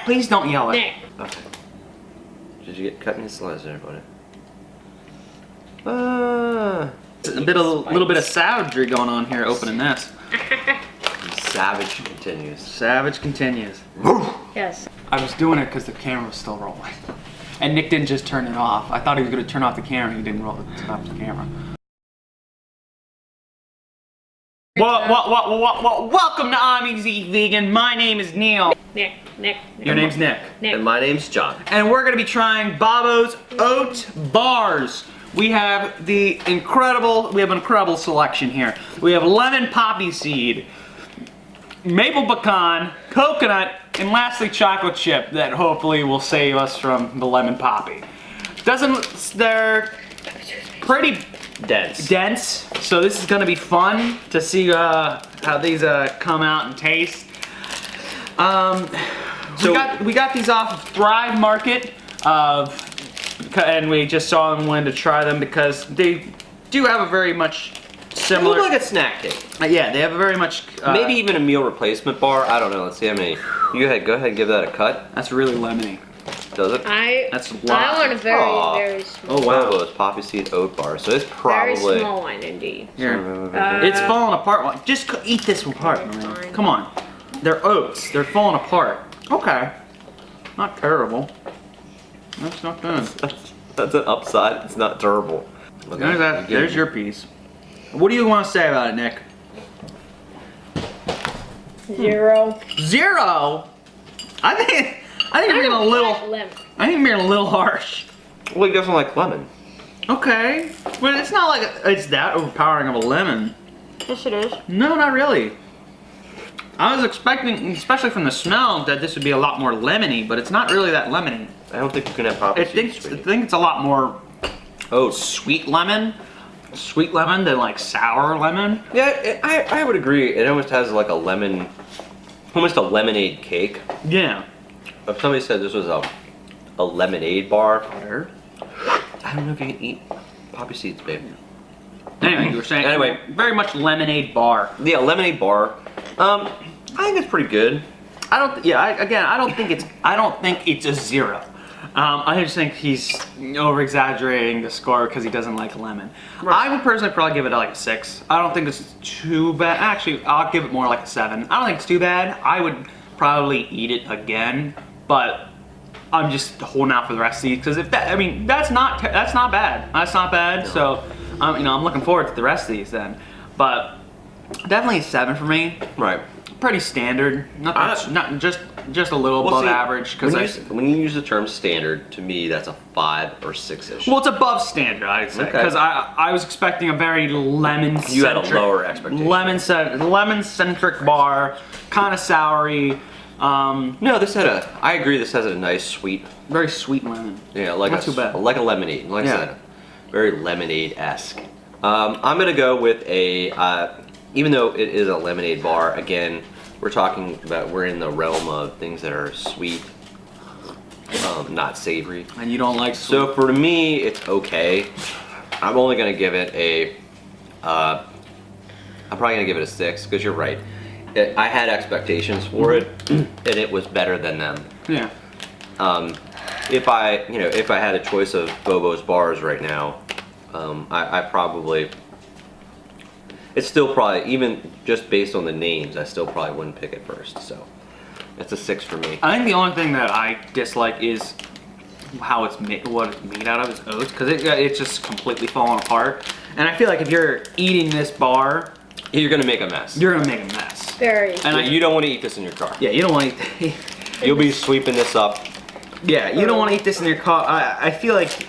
Please don't yell at Nick. Okay. Did you cut me a slice there, buddy? A little bit of savagery going on here opening this. Savage continues. Savage continues. Yes. I was doing it because the camera was still rolling. And Nick didn't just turn it off. I thought he was going to turn off the camera. He didn't turn off the camera. Welcome to Omnis Eat Vegan. My name is Neil. Nick. Your name's Nick. And my name's John. And we're going to be trying Bobos Oat Bars. We have an incredible selection here. We have lemon poppy seed, maple pecan, coconut, and lastly chocolate chip that hopefully will save us from the lemon poppy. They're pretty dense, so this is gonna be fun to see how these come out and taste. We got these off of Thrive Market, and we just saw them, wanted to try them because they do have a very much similar. They look like a snack cake. Yeah, they have a very much. Maybe even a meal replacement bar. I don't know. Let's see how many. Go ahead and give that a cut. That's really lemony. Does it? That's a lot. I want a very small. Oh wow, Bobos poppy seed oat bar. So it's probably Very small one indeed. Here. It's falling apart. Just eat this one apart, man. Fine. Come on. They're oats. They're falling apart. Okay. Not terrible. That's not bad. That's an upside. It's not durable. Okay. There's your piece. What do you want to say about it, Nick? 0. 0? I think you're being a little. I think you're being a little harsh. Well, he doesn't like lemon. Okay. Well, it's not like it's that overpowering of a lemon. Yes, it is. No, not really. I was expecting, especially from the smell, that this would be a lot more lemony, but it's not really that lemony. I don't think you can have poppy seed. I think it's a lot more sweet lemon than like sour lemon. Yeah, I would agree. It almost has like a lemon, almost a lemonade cake. Yeah. If somebody said this was a lemonade bar, Sure. I don't know if you can eat poppy seeds, babe. Anyway, you were saying. Anyway, very much lemonade bar. Yeah, lemonade bar. I think it's pretty good. I don't think it's a 0. I just think he's over exaggerating the score because he doesn't like lemon. Right. I would personally probably give it like a 6. I don't think it's too bad. Actually, I'll give it more like a 7. I don't think it's too bad. I would probably eat it again, but I'm just holding out for the rest of these because that's not bad. That's not bad. No. So, I'm looking forward to the rest of these then. But definitely a 7 for me. Right. Pretty standard. Not just a little above average. When you use the term standard, to me that's a 5 or 6-ish. Well, it's above standard, I'd say, because I was expecting a very lemon-centric. You had a lower expectation. Lemon-centric bar, kind of soury. No, I agree. This has a nice sweet, very sweet lemon. Yeah, like not too bad. Like a lemonade. Like I said, very lemonade-esque. I'm gonna go with a. Even though it is a lemonade bar, again, we're in the realm of things that are sweet, not savory. And you don't like sweet. So for me, it's okay. I'm only gonna give it I'm probably gonna give it a 6 because you're right. I had expectations for it, and it was better than them. Yeah. If I had a choice of Bobos bars right now, I probably. It's still probably, even just based on the names, I still probably wouldn't pick it first. So it's a 6 for me. I think the only thing that I dislike is how it's made, what it's made out of is oats, because it's just completely falling apart. And I feel like if you're eating this bar, you're gonna make a mess. You're gonna make a mess. Very. And you don't want to eat this in your car. Yeah, you don't want to eat. You'll be sweeping this up. Yeah, you don't want to eat this in your car. I feel like,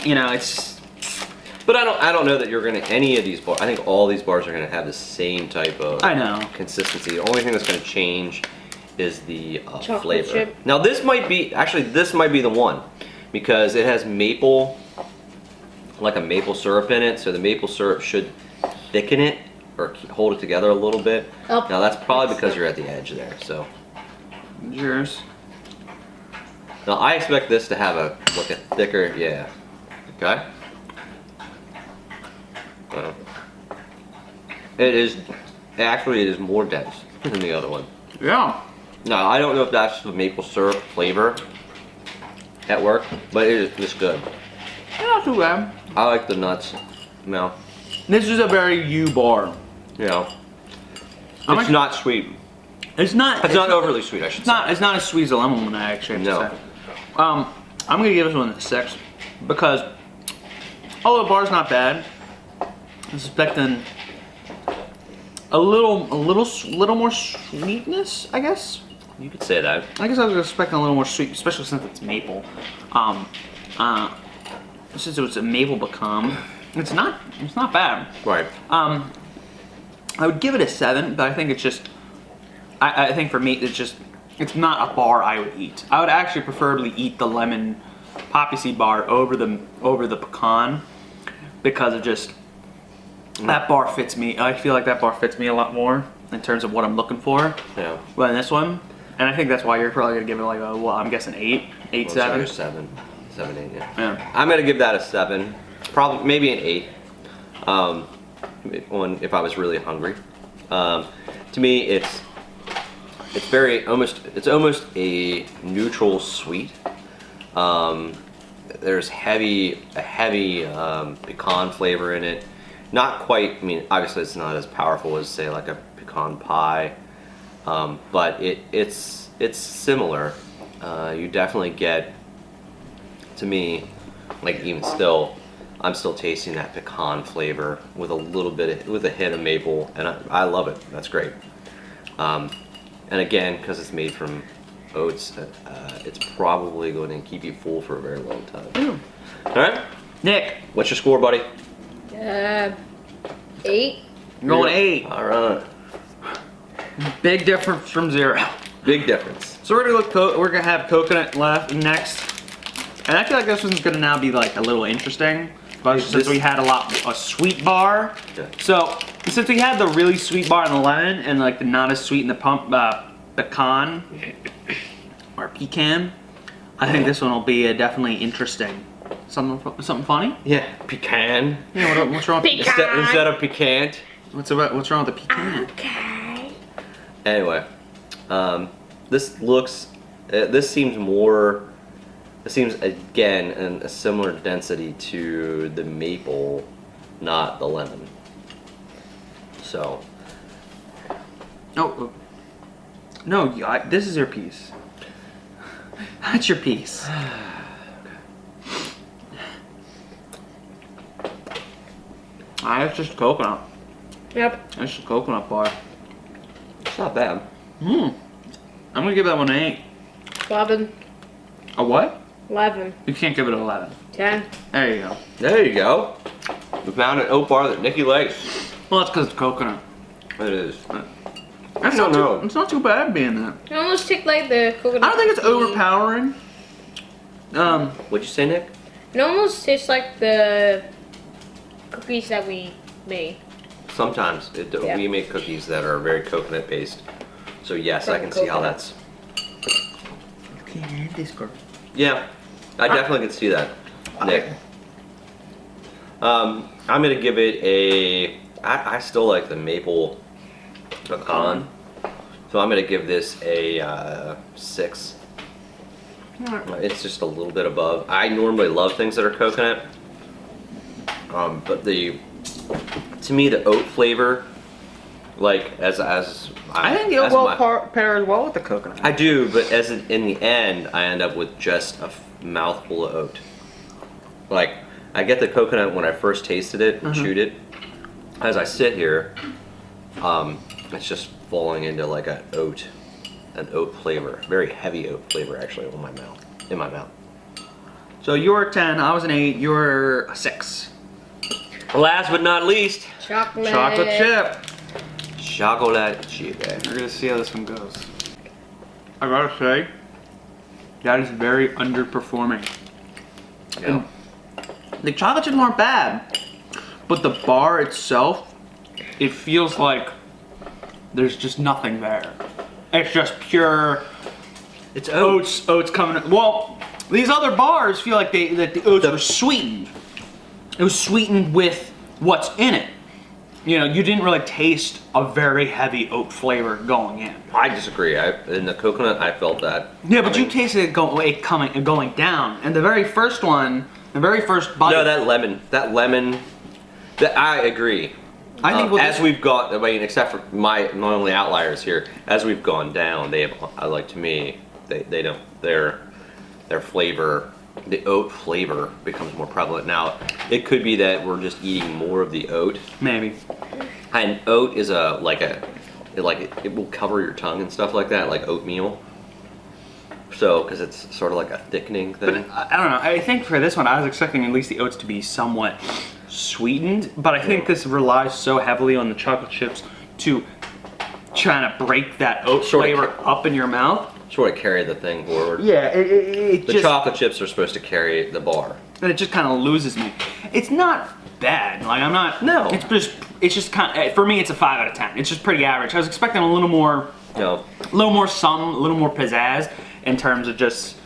it's. But I don't know that you're gonna any of these bars. I think all these bars are gonna have the same type of consistency. The only thing that's gonna change is the flavor. Chip. Now this might be the one because it has maple, like a maple syrup in it. So the maple syrup should thicken it or hold it together a little bit. Oh, now that's probably because you're at the edge there. So Yours. now I expect this to have a thicker, yeah. Okay. It is more dense than the other one. Yeah. No, I don't know if that's the maple syrup flavor at work, but it is just good. Not too bad. I like the nuts. No, This is a very you bar. you know, I'm it's like- not sweet. It's not. It's not overly sweet, I should It's not. It's not as sweet as a lemon one. I actually have No. to say. I'm gonna give this one a 6 because although the bar's not bad, I'm expecting a little more sweetness. I guess. You could say that. I was expecting a little more sweet, especially since it's maple. Since it was a maple pecan, it's not bad. Right. I would give it a 7, but I think it's just, I think for me, it's not a bar I would eat. I would actually preferably eat the lemon poppy seed bar over the pecan because of just, that bar fits me. I feel like that bar fits me a lot more in terms of what I'm looking for Yeah. than this one. And I think that's why you're probably gonna give it like a, well, I'm guessing 8, Well, 7. it's like a 7, 8, yeah. Yeah. I'm gonna give that a 7, probably maybe an 8. If I was really hungry. To me, it's almost a neutral sweet. There's a heavy pecan flavor in it. Not quite. I mean, obviously, it's not as powerful as say like a pecan pie, but it's similar. You definitely get. To me, like even still, I'm still tasting that pecan flavor with with a hint of maple, and I love it. That's great. And again, because it's made from oats, it's probably going to keep you full for a very long time. All right, Nick, what's your score, buddy? 8. I'm going 8. All right, Big difference from 0. big difference. So we're gonna have coconut left next, and I feel like this one's gonna now be like a little interesting, but since we had a sweet bar. Yeah. So since we had the really sweet bar in the lemon and like the not as sweet in the pecan or pecan, I think this one will be definitely interesting. Something funny? Yeah, pecan. Yeah. What's wrong? With Pecan. Instead of piquant. What's wrong with the pecan? Okay. Anyway, this seems again a similar density to the maple, not the lemon. So, No, this is your piece. That's your piece. It's just coconut. Yep. It's just a coconut bar. it's not bad. I'm gonna give that one an 8. 11. A what? 11. You can't give it an 11. 10. There you go. There you go. We found an oat bar that Nikki likes. Well, that's because it's coconut. It is. That's don't know. It's not too bad being that. It almost tastes like the coconut. I don't think it's cookie. overpowering. What'd you say, Nick? It almost tastes like the cookies that we made. Sometimes Yeah. we make cookies that are very coconut based. So yes, I From can see how coconut. that's. You can't have this girl. Yeah, I definitely can see that, Nick. I'm gonna give it a. I still like the maple pecan, so I'm gonna give this a 6. It's just a little bit above. I normally love things that are coconut, but to me the oat flavor, like as I think it will pair well with the coconut. I do, but in the end, I end up with just a mouthful of oat. Like, I get the coconut when I first tasted it and chewed it. As I sit here, it's just falling into like an oat flavor, very heavy oat flavor actually in my mouth. So you're a 10, I was an 8, you're a 6. Last but not least, Chocolate. Chocolate chip. chocolate chip. We're gonna see how this one goes. I gotta say, that is very underperforming. Yeah. The chocolate chips aren't bad, but the bar itself, it feels like there's just nothing there. It's just pure It's oats. oats coming. Well, these other bars feel like the oats were sweetened. It was sweetened with what's in it. you know, you didn't really taste a very heavy oat flavor going in. I disagree. In the coconut, I felt that. Yeah, but you tasted it going down. And the very first one, the very first bite. No, that lemon. That I agree. I think as we've got, I mean, except for my only outliers here, as we've gone down, they have, like to me, they don't, their flavor, the oat flavor becomes more prevalent. Now, it could be that we're just eating more of the oat. Maybe. And oat is it will cover your tongue and stuff like that, like oatmeal. So, because it's sort of like a thickening thing. But I don't know. I think for this one, I was expecting at least the oats to be somewhat sweetened, but I think this relies so heavily on the chocolate chips to trying to break that oat flavor up in your mouth. Sort of carry the thing forward. Yeah, the chocolate chips are supposed to carry the bar. And it just kind of loses me. It's not bad. Like, I'm not. No. It's just kind of, for me, it's a 5 out of 10. It's just pretty average. I was expecting a little more. No. A little more pizzazz in terms of just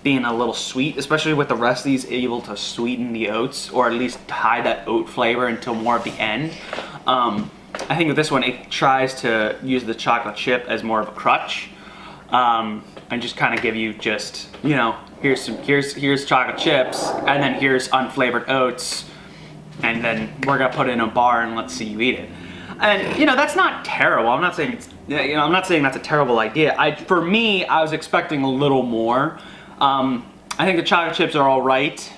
being a little sweet, especially with the rest of these able to sweeten the oats or at least hide that oat flavor until more of the end. I think with this one, it tries to use the chocolate chip as more of a crutch, and just kind of give you just, you know, here's chocolate chips, and then here's unflavored oats, and then we're gonna put it in a bar and let's see you eat it. And you know, that's not terrible. I'm not saying it's, you know, I'm not saying that's a terrible idea. For me, I was expecting a little more. I think the chocolate chips are all right.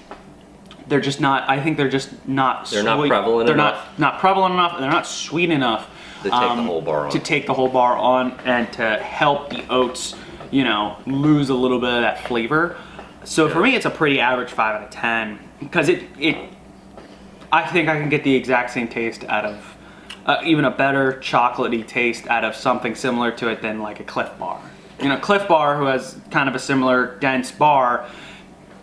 They're just not. I think they're just not. They're not prevalent enough. They're not prevalent enough. And they're not sweet enough to take the whole bar on. To take the whole bar on and to help the oats, you know, lose a little bit of that flavor. So for me, it's a pretty average 5 out of 10 because I think I can get the exact same taste out of. Even a better chocolatey taste out of something similar to it than like a Cliff Bar. You know, Cliff Bar, who has kind of a similar dense bar,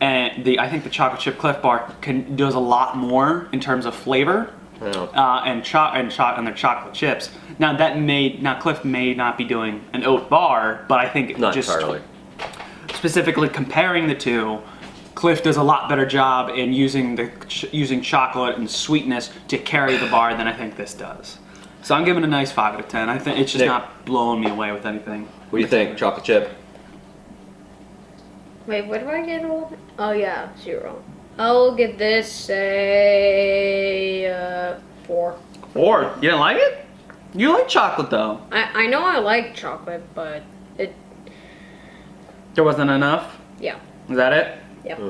and I think the chocolate chip Cliff Bar does a lot more in terms of flavor, and their chocolate chips. Now Cliff may not be doing an oat bar, but I think not just entirely. Specifically comparing the two, Cliff does a lot better job in using chocolate and sweetness to carry the bar than I think this does. So I'm giving it a nice 5 out of 10. I think it's just Nick, not blowing me away with anything. What do you think? Chocolate chip? Wait, what do I get? Oh yeah, 0. I'll give this a 4. 4? You didn't like it? You like chocolate though. I know I like chocolate, but There wasn't enough? Yeah. Is that it? Yep.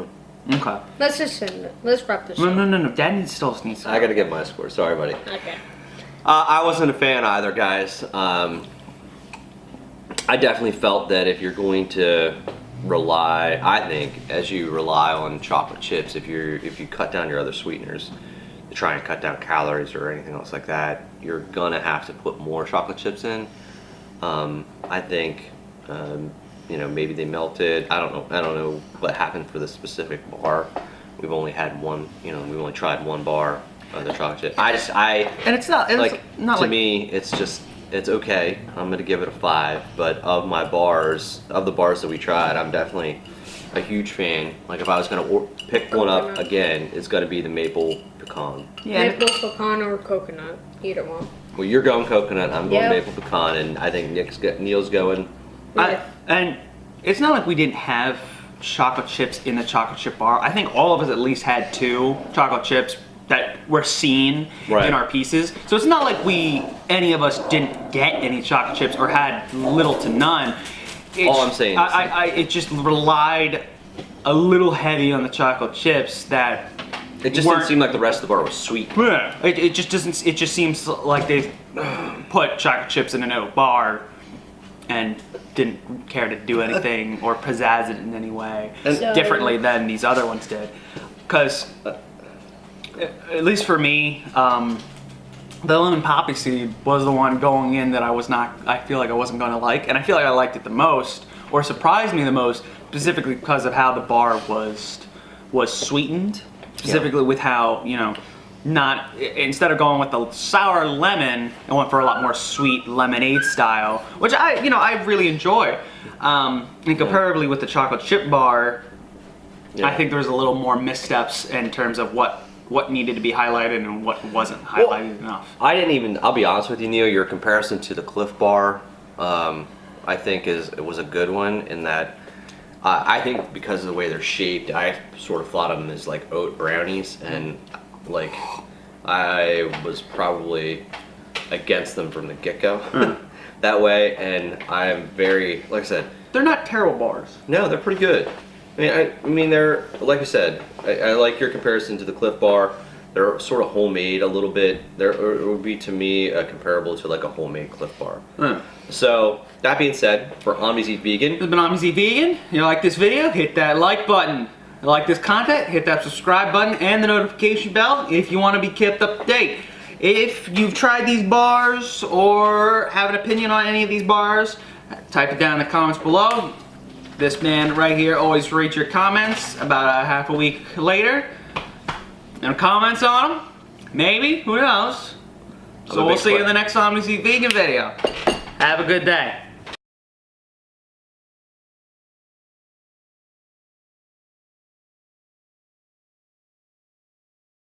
Okay. Let's just end it. Let's wrap this up. No. Dad still needs to. I gotta give my score. Sorry, buddy. Okay. I wasn't a fan either, guys. I definitely felt that if you're going to rely, I think, as you rely on chocolate chips, if you cut down your other sweeteners to try and cut down calories or anything else like that, you're gonna have to put more chocolate chips in. I think, you know, maybe they melted. I don't know what happened for this specific bar. We've only had one. You know, we've only tried one bar of the chocolate chip. And it's not to like me, it's okay. I'm gonna give it a 5. But of the bars that we tried, I'm definitely a huge fan. Like if I was gonna pick one up again, it's gonna be the maple pecan. yeah. Maple pecan or coconut, either one. Well, you're going coconut. I'm going Yep. maple pecan, and I think Neil's going. And it's not like we didn't have chocolate chips in the chocolate chip bar. I think all of us at least had 2 chocolate chips that were seen Right. in our pieces. So it's not like any of us didn't get any chocolate chips or had little to none. All I'm saying is it just relied a little heavy on the chocolate chips that it just didn't seem like the rest of the bar was sweet. Yeah, it just doesn't. It just seems like they've put chocolate chips in an oat bar and didn't care to do anything or pizzazz it in any way differently than these other ones did. Because at least for me, the lemon poppy seed was the one going in that I feel like I wasn't going to like, and I feel like I liked it the most, or surprised me the most, specifically because of how the bar was sweetened. Specifically with how, you know, instead of going with the sour lemon, I went for a lot more sweet lemonade style, which I really enjoy. And comparably with the chocolate chip bar, I think there's a little more missteps in terms of what what needed to be highlighted and what wasn't highlighted enough. I'll be honest with you, Neil, your comparison to the Cliff Bar, I think it was a good one in that I think because of the way they're shaped, I sort of thought of them as like oat brownies, and like I was probably against them from the get-go that way, and I am very, like I said, They're not terrible bars. no, they're pretty good. I mean, they're, like I said, I like your comparison to the Cliff Bar. They're sort of homemade a little bit. It would be to me comparable to like a homemade Cliff Bar. So that being said, for Omnis Eat Vegan, This has been Omnis Eat Vegan. You like this video? Hit that like button. You like this content? Hit that subscribe button and the notification bell if you want to be kept up to date. If you've tried these bars or have an opinion on any of these bars, type it down in the comments below. This man right here always reads your comments about a half a week later. And comments on them? Maybe, who knows? So we'll see you in the next Omnis Eat Vegan video. Have a good day.